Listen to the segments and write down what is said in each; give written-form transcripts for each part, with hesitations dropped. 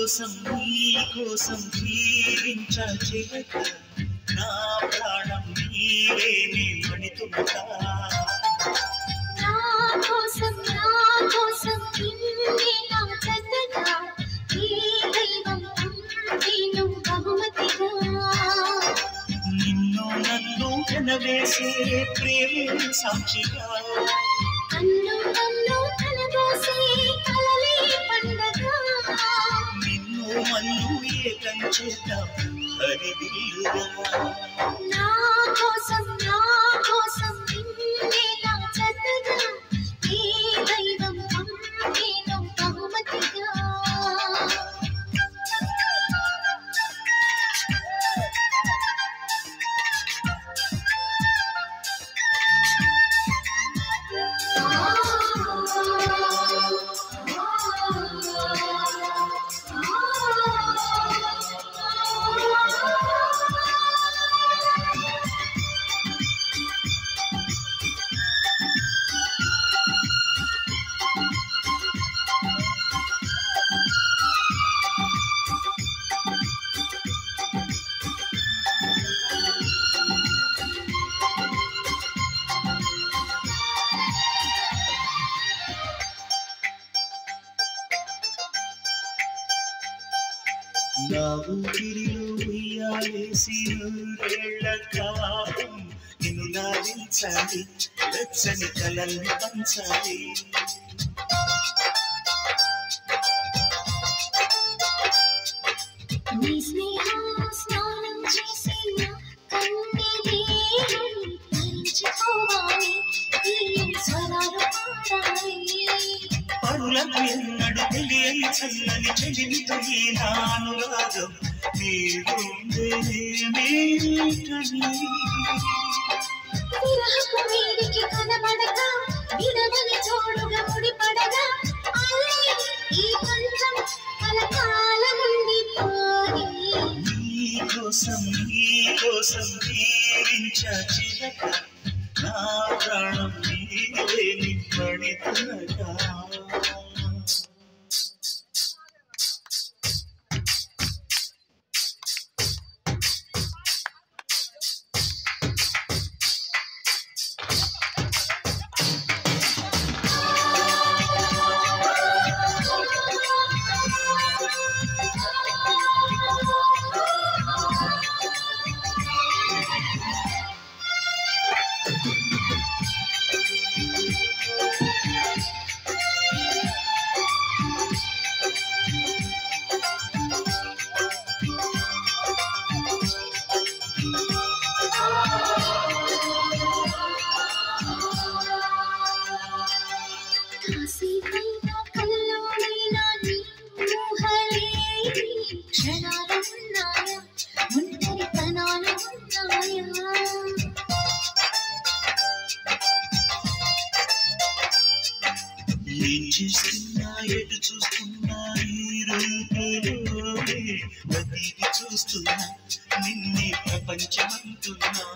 కోసం జీవించా చిలక నా ప్రాణం నీవేనే మణితులక నా కోసం నిన్నే నా జతగా ఈ దైవం నేను బహుమతిగా నిన్ను నన్ను కనవేసే ప్రేమ సాక్షిగా కన్ను కనబోసే కలలే పండగ నిన్ను మన్ను ఏకం చేద్దాం హరివిల్లుగా నా కోసం నిన్నే నా జతగా ఈ దైవం నేను బహుమతిగా నా ఊపిరిలో ఉయ్యాలేసి నూరేళ్ల కాలం నిన్ను లాలించాలి వెచ్చని కలల్ని పంచాలి నీ స్నేహం స్నానం చేసి నా కన్నీరేని తరించుకోవాలి ఈ స్వరాలు పాడాలి పరులకు ఎన్నడు తెలియని చల్లని చెలిమితో ఈ నానురాగం విరహపు వేడికి కనబడక విడవని తోడుగా ముడిపడగా ఈ బంధం కలకాలం ఉండిపోయి నీకోసం జీవించా చిలక నా ప్రాణం నీవే నింపడితునగా కాసేపైనా కల్లోనైనా నీ ఊహలేని క్షణాలున్నాయా ఒంటరితనాలు ఉన్నాయా ఏం చేస్తున్నా ఎటు చూస్తున్నా ఈ రూపులోనే బతికి చూస్తున్నా నిన్నే ప్రపంచమంటున్నా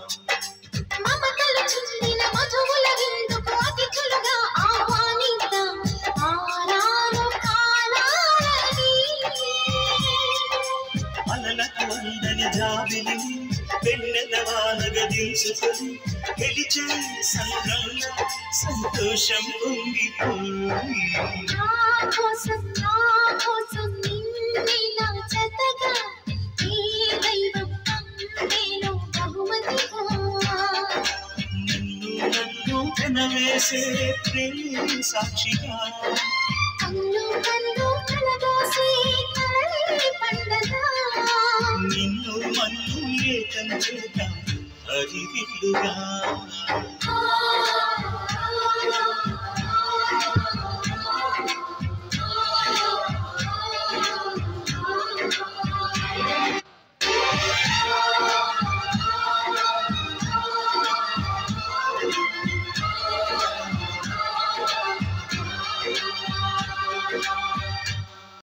మమతలు చిందిన మధువుల విందుకు అతిథులుగా ఆహ్వానిద్దాం ఆరాలు కాలాలని అలలకు అందని జాబిలి వెన్నెల వానగా దించుకొని గెలిచే సంద్రంలో సంతోషం పొంగిపోయి నా కోసం నిన్నే నా జతగా ఈ దైవం నేను బహుమతిగా నిన్ను నన్ను కనవేసే ప్రేమ సాక్షిగా కన్ను కలబోసే కలలే పండగ నిన్ను మన్ను ఏకం చేద్దాం హరివిల్లుగా